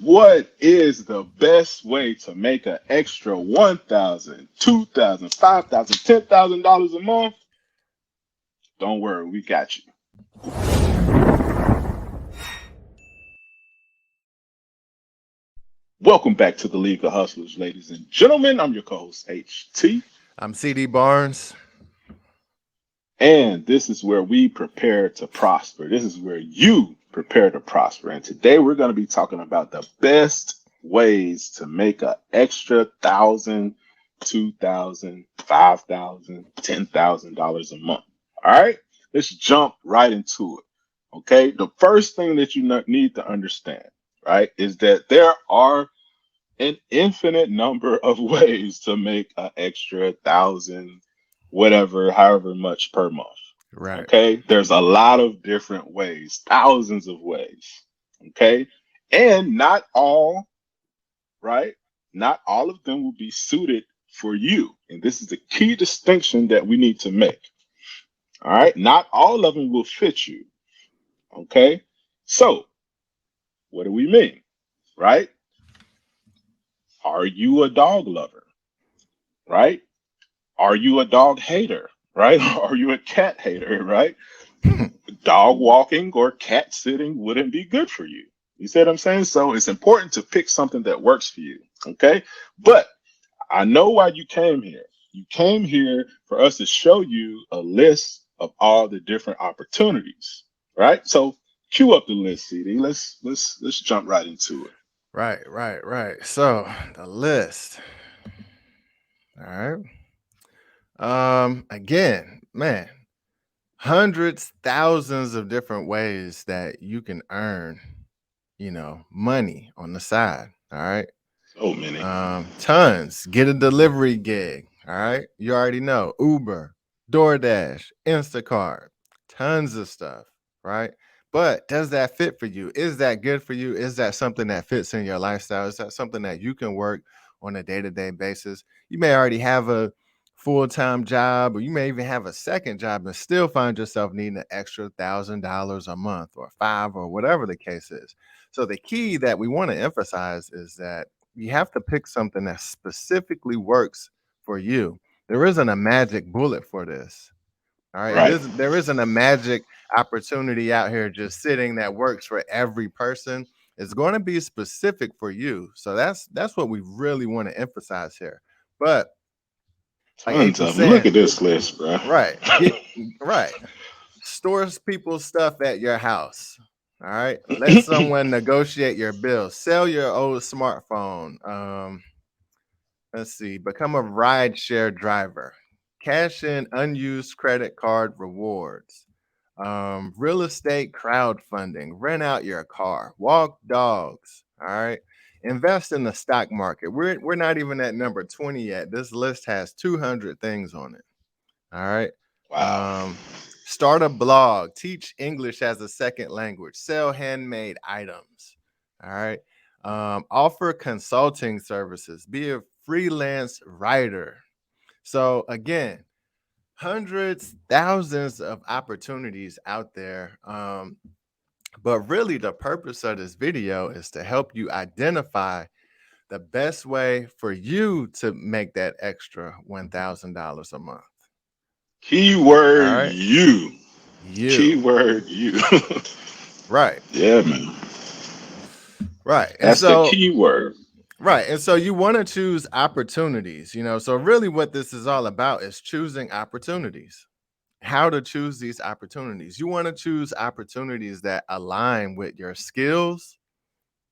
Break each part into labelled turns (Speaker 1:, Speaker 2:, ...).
Speaker 1: What is the best way to make an extra $1,000, $2,000, $5,000, $10,000 a month? Don't worry, we got you. Welcome back to the League of Hustlers, ladies and gentlemen. I'm your co-host HT,
Speaker 2: I'm CD Barnes.
Speaker 1: and this is where we prepare to prosper. This is where you prepare to prosper. And today we're going to be talking about the best ways to make an extra thousand, $2,000, $5,000, $10,000 a month. All right, let's jump right into it. Okay, the first thing that you need to understand, right, is that there are an infinite number of ways to make an extra thousand, whatever, however much per month.
Speaker 2: Right.
Speaker 1: Okay, there's a lot of different ways, thousands of ways. Okay, and not all, right? Not all of them will be suited for you. And this is the key distinction that we need to make. All right, not all of them will fit you. Okay, so what do we mean, right? Are you a dog lover, right? Are you a dog hater, right? Are you a cat hater, right? Dog walking or cat sitting wouldn't be good for you. You see what I'm saying? So it's important to pick something that works for you. Okay. But I know why you came here. You came here for us to show you a list of all the different opportunities, right? So cue up the list, CD. Let's jump right into it.
Speaker 2: Right. So the list. All right. Again, man, hundreds, thousands of different ways that you can earn, money on the side. All right.
Speaker 1: So many.
Speaker 2: Tons. Get a delivery gig. All right. You already know Uber, DoorDash, Instacart, tons of stuff. Right. But does that fit for you? Is that good for you? Is that something that fits in your lifestyle? Is that something that you can work on a day to day basis? You may already have a full time job, or you may even have a second job and still find yourself needing an extra $1,000 a month or five or whatever the case is. So, the key that we want to emphasize is that you have to pick something that specifically works for you. There isn't a magic bullet for this. All right.
Speaker 1: Right.
Speaker 2: There isn't a magic opportunity out here just sitting that works for every person. It's going to be specific for you. So that's what we really want to emphasize here. But like
Speaker 1: Tons
Speaker 2: H was
Speaker 1: of them. Look
Speaker 2: saying,
Speaker 1: at this list, bro.
Speaker 2: right, get right. Stores people's stuff at your house. All right. Let someone negotiate your bill. Sell your old smartphone. Let's see. Become a rideshare driver. Cash in unused credit card rewards. Real estate crowdfunding. Rent out your car. Walk dogs. All right. Invest in the stock market. We're not even at number 20 yet. This list has 200 things on it. All right.
Speaker 1: Wow.
Speaker 2: Um, Start a blog. Teach English as a second language. Sell handmade items. All right. Offer consulting services. Be a freelance writer. So again, hundreds, thousands of opportunities out there. But really, the purpose of this video is to help you identify the best way for you to make that extra $1,000 a month. All
Speaker 1: Keyword
Speaker 2: right.
Speaker 1: you.
Speaker 2: You.
Speaker 1: Keyword you.
Speaker 2: Right.
Speaker 1: Yeah, man.
Speaker 2: Right. And
Speaker 1: That's the
Speaker 2: so,
Speaker 1: keyword.
Speaker 2: right. And so you want to choose opportunities. So really what this is all about is choosing opportunities. How to choose these opportunities. You want to choose opportunities that align with your skills,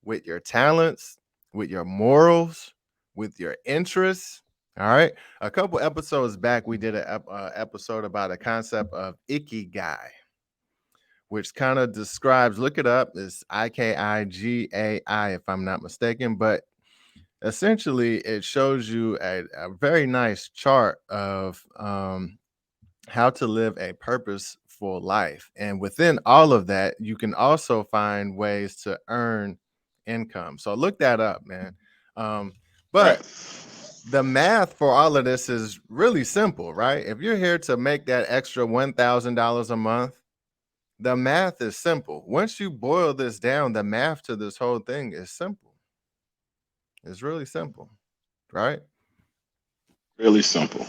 Speaker 2: with your talents, with your morals, with your interests. All right. A couple episodes back, we did an episode about a concept of IKIGAI, which kind of describes, look it up, it's IKIGAI, if I'm not mistaken. But essentially, it shows you a very nice chart of how to live a purposeful life. And within all of that, you can also find ways to earn income. So look that up, man. Um,
Speaker 1: Right.
Speaker 2: but the math for all of this is really simple, right? If you're here to make that extra $1,000 a month, The math is simple. Once you boil this down, the math to this whole thing is simple. It's really simple, right?
Speaker 1: Really simple.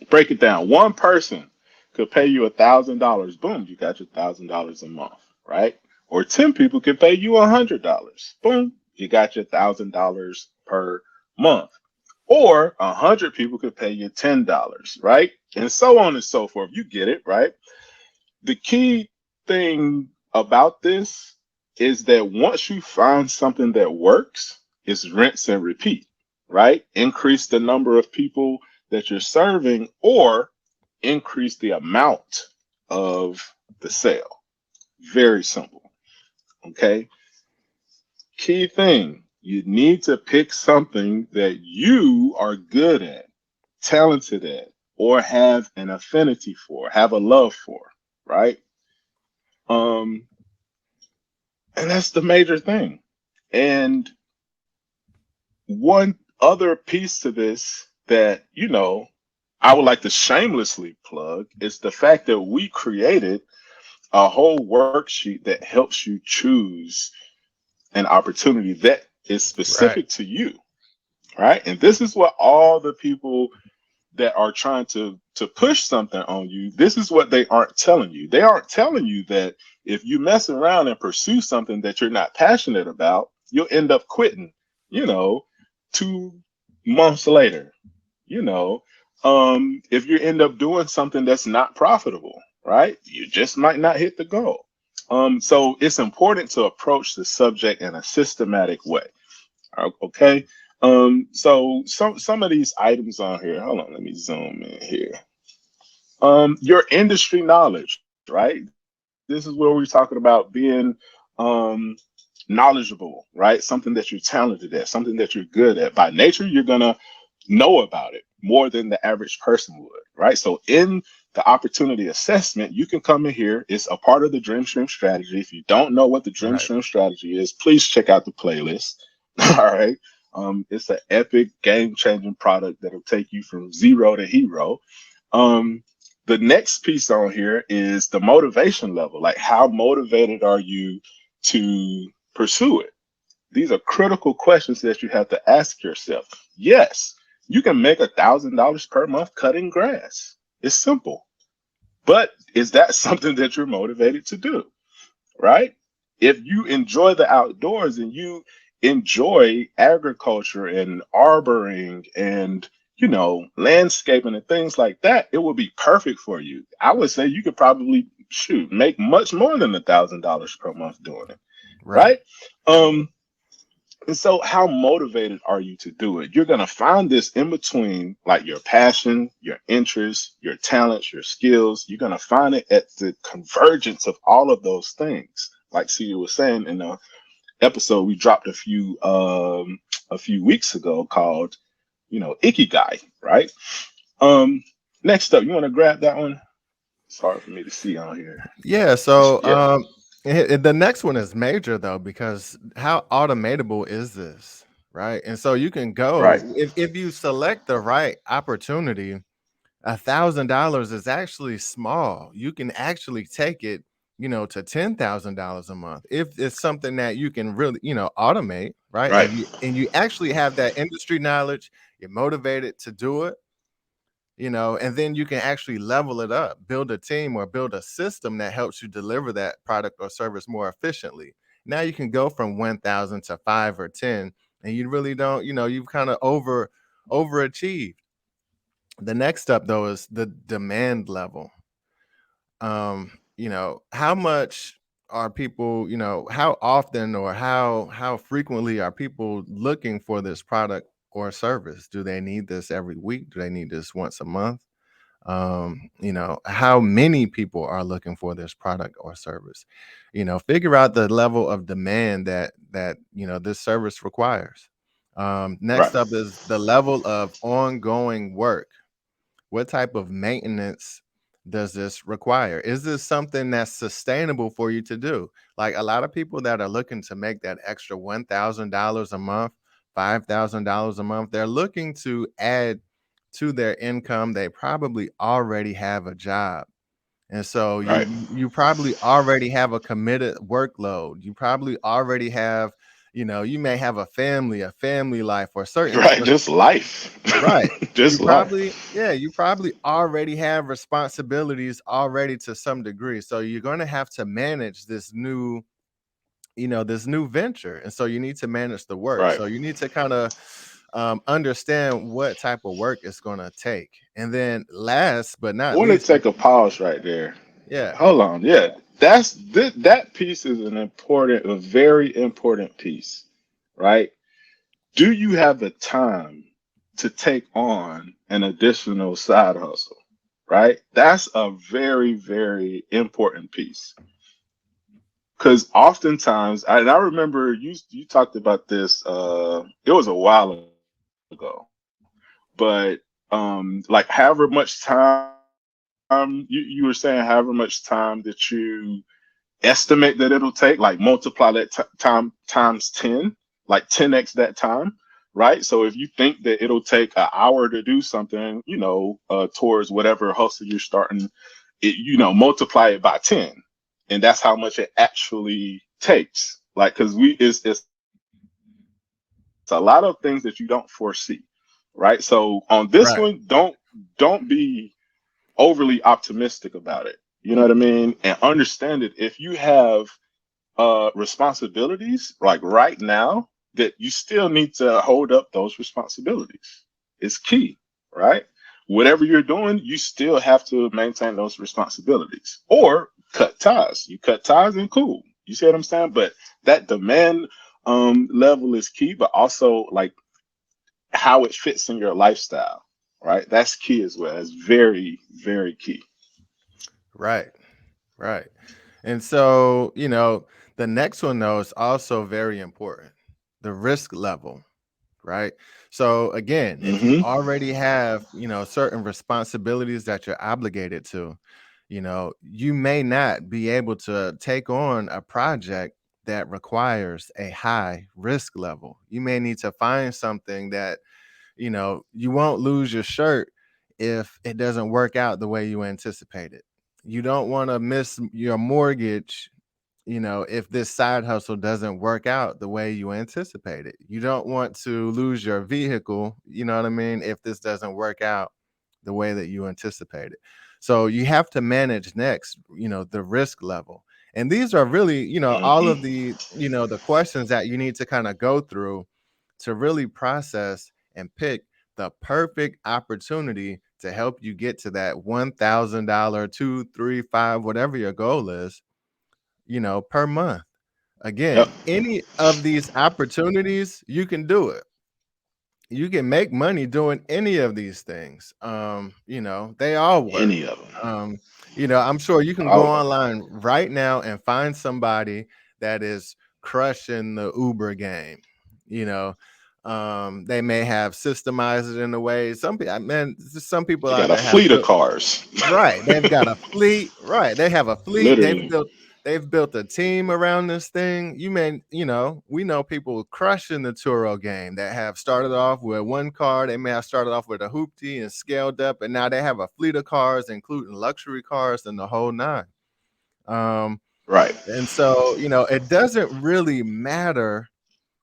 Speaker 1: Break it down. One person could pay you $1,000. Boom, you got your $1,000 a month, right? Or 10 people could pay you $100. Boom, you got your $1,000 per month. Or 100 people could pay you $10, right? And so on and so forth. You get it, right? The key thing about this is that once you find something that works, it's rinse and repeat, right? Increase the number of people that you're serving or increase the amount of the sale. Very simple. Okay. Key thing, you need to pick something that you are good at, talented at, or have an affinity for, have a love for, right? Um, and that's the major thing. And one other piece to this that, I would like to shamelessly plug is the fact that we created a whole worksheet that helps you choose an opportunity that is
Speaker 2: Right.
Speaker 1: specific to you, right? And this is what all the people that are trying to push something on you, this is what they aren't telling you. They aren't telling you that if you mess around and pursue something that you're not passionate about, you'll end up quitting, you know 2 months later, you know if you end up doing something that's not profitable, right, you just might not hit the goal. So it's important to approach the subject in a systematic way. Okay. So some of these items on here, hold on, let me zoom in here. Your industry knowledge, right? This is where we're talking about being knowledgeable, right? Something that you're talented at, something that you're good at. By nature, you're gonna know about it more than the average person would, right? So in the opportunity assessment, you can come in here. It's a part of the Dream Stream strategy. If you don't know what the Dream
Speaker 2: Right.
Speaker 1: Stream strategy is, please check out the playlist. All right. It's an epic game changing product that'll take you from zero to hero. Um, the next piece on here is the motivation level. Like, how motivated are you to pursue it? These are critical questions that you have to ask yourself. Yes, you can make $1,000 per month cutting grass. It's simple. But is that something that you're motivated to do? Right? If you enjoy the outdoors and you enjoy agriculture and arboring and landscaping and things like that, it would be perfect for you. I would say you could probably make much more than $1,000 per month doing it,
Speaker 2: Right.
Speaker 1: right? Um, and so, how motivated are you to do it? You're going to find this in between, like your passion, your interests, your talents, your skills. You're going to find it at the convergence of all of those things. Like Celia was saying in the episode we dropped a few weeks ago called, Ikigai, right? Um, Next up, you want to grab that one? It's hard for me to see on here.
Speaker 2: Yeah. So
Speaker 1: Yeah,
Speaker 2: the next one is major though, because how automatable is this? Right. And so you can
Speaker 1: right,
Speaker 2: go if you select the right opportunity, $1,000 is actually small. You can actually take it, to $10,000 a month if it's something that you can really, automate, right?
Speaker 1: right,
Speaker 2: And you actually have that industry knowledge. You're motivated to do it, and then you can actually level it up, build a team or build a system that helps you deliver that product or service more efficiently. Now you can go from 1,000 to 5 or 10, and you really don't, you've kind of overachieved. The next step though is the demand level. How much are people, how often or how frequently are people looking for this product or service? Do they need this every week? Do they need this once a month? How many people are looking for this product or service? Figure out the level of demand that this service requires.
Speaker 1: right,
Speaker 2: Next up is the level of ongoing work. What type of maintenance does this require? Is this something that's sustainable for you to do? Like a lot of people that are looking to make that extra $1,000 a month, $5,000 a month, they're looking to add to their income. They probably already have a job. And so
Speaker 1: Right.
Speaker 2: you probably already have a committed workload. You probably already have, you may have a family life or certain
Speaker 1: Right. Just life.
Speaker 2: right.
Speaker 1: Just life.
Speaker 2: You probably already have responsibilities already to some degree. So you're going to have to manage this new venture. And so you need to manage the work.
Speaker 1: Right.
Speaker 2: So you need to kind of understand what type of work it's going to take. And then last but
Speaker 1: I
Speaker 2: not
Speaker 1: want to
Speaker 2: least,
Speaker 1: take a pause right there.
Speaker 2: yeah,
Speaker 1: Hold on. Yeah. That piece is a very important piece, right? Do you have the time to take on an additional side hustle? Right? That's a very, very important piece. Because oftentimes, and I remember you talked about this. It was a while ago, but like however much time you were saying, however much time that you estimate that it'll take, like multiply that time times 10, like 10x that time, right? So if you think that it'll take an hour to do something, towards whatever hustle you're starting, multiply it by 10. And that's how much it actually takes. Like, because it's a lot of things that you don't foresee, right? So on this one, don't
Speaker 2: right,
Speaker 1: be overly optimistic about it. You know what I mean? And understand it. If you have responsibilities like right now, that you still need to hold up those responsibilities. It's key, right? Whatever you're doing, you still have to maintain those responsibilities or cut ties. You cut ties and cool. You see what I'm saying? But that demand level is key, but also like how it fits in your lifestyle, right? That's key as well. It's very, very key.
Speaker 2: right, right. And so, the next one though is also very important. The risk level, right? So again, if you
Speaker 1: Hmm.
Speaker 2: already have, certain responsibilities that you're obligated to, you may not be able to take on a project that requires a high risk level. You may need to find something that, you won't lose your shirt if it doesn't work out the way you anticipated. You don't want to miss your mortgage, if this side hustle doesn't work out the way you anticipated. You don't want to lose your vehicle, you know what I mean, if this doesn't work out the way that you anticipated. So you have to manage next, the risk level. And these are really, all
Speaker 1: Hmm.
Speaker 2: of the questions that you need to kind of go through to really process and pick the perfect opportunity to help you get to that $1,000, two, three, five, whatever your goal is, per month.
Speaker 1: Yep.
Speaker 2: Again, any of these opportunities, you can do it. You can make money doing any of these things. They all work.
Speaker 1: Any of them.
Speaker 2: Um, I'm sure you can go
Speaker 1: All of them.
Speaker 2: online right now and find somebody that is crushing the Uber game. You know, they may have systemized it in a way. Man, there's some people
Speaker 1: They
Speaker 2: out
Speaker 1: got a
Speaker 2: there have
Speaker 1: fleet of
Speaker 2: built.
Speaker 1: cars.
Speaker 2: Right, they've got a fleet, right, they have a fleet,
Speaker 1: Literally.
Speaker 2: they've built a team around this thing. We know people crushing the Turo game that have started off with one car, they may have started off with a hoopty and scaled up, and now they have a fleet of cars, including luxury cars and the whole nine. Um,
Speaker 1: Right.
Speaker 2: and so, it doesn't really matter,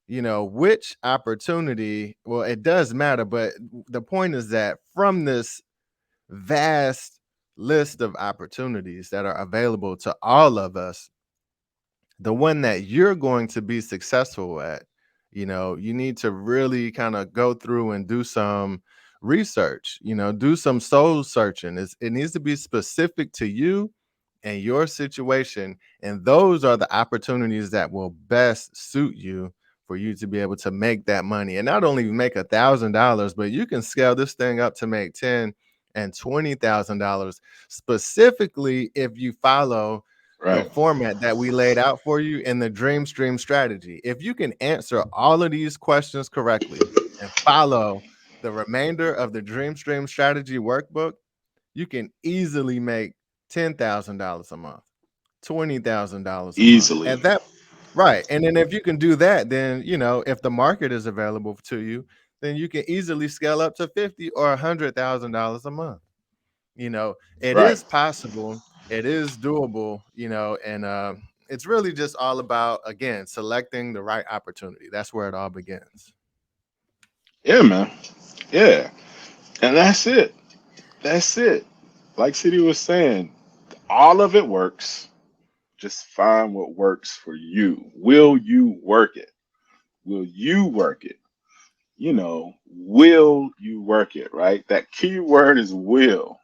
Speaker 2: which opportunity, well, it does matter, but the point is that from this vast list of opportunities that are available to all of us, the one that you're going to be successful at, you need to really kind of go through and do some research, do some soul searching. It needs to be specific to you and your situation. And those are the opportunities that will best suit you for you to be able to make that money. And not only make $1,000, but you can scale this thing up to make $10,000 and $20,000, specifically if you follow the
Speaker 1: Right.
Speaker 2: format that we laid out for you in the Dream Stream strategy. If you can answer all of these questions correctly and follow the remainder of the Dream Stream strategy workbook, you can easily make $10,000 a month, $20,000 a month.
Speaker 1: Easily.
Speaker 2: At that right. And then if you can do that, then if the market is available to you, then you can easily scale up to 50 or $100,000 a month. It
Speaker 1: Right.
Speaker 2: is possible it is doable, and it's really just all about, again, selecting the right opportunity. That's where it all begins.
Speaker 1: Yeah, man. Yeah. And that's it. That's it. Like City was saying, all of it works. Just find what works for you. Will you work it? Will you work it? Will you work it, right? That key word is will.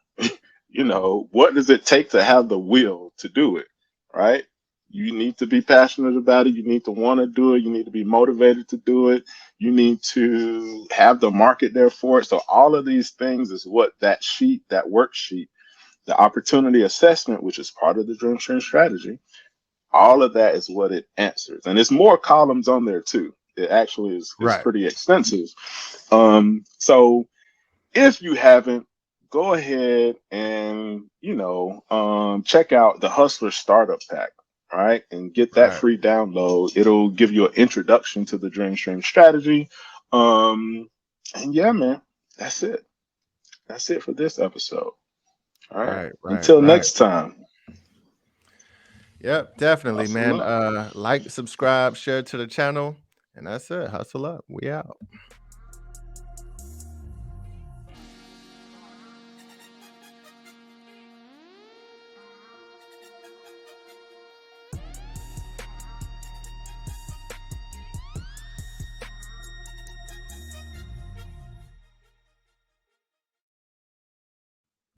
Speaker 1: What does it take to have the will to do it, right? You need to be passionate about it. You need to want to do it. You need to be motivated to do it. You need to have the market there for it. So all of these things is what that sheet, that worksheet, the opportunity assessment, which is part of the dream stream strategy, all of that is what it answers. And it's more columns on there too. It actually is
Speaker 2: Right.
Speaker 1: pretty extensive. So if you haven't, go ahead and check out the Hustler Startup Pack, all right, and get that
Speaker 2: Right.
Speaker 1: free download. It'll give you an introduction to the Dream Stream strategy. And yeah, man, that's it. That's it for this episode. All right.
Speaker 2: Right. Right.
Speaker 1: Until
Speaker 2: Right.
Speaker 1: next time.
Speaker 2: Yep, definitely,
Speaker 1: Hustle
Speaker 2: man.
Speaker 1: up.
Speaker 2: Like, subscribe, share to the channel, and that's it. Hustle up. We out.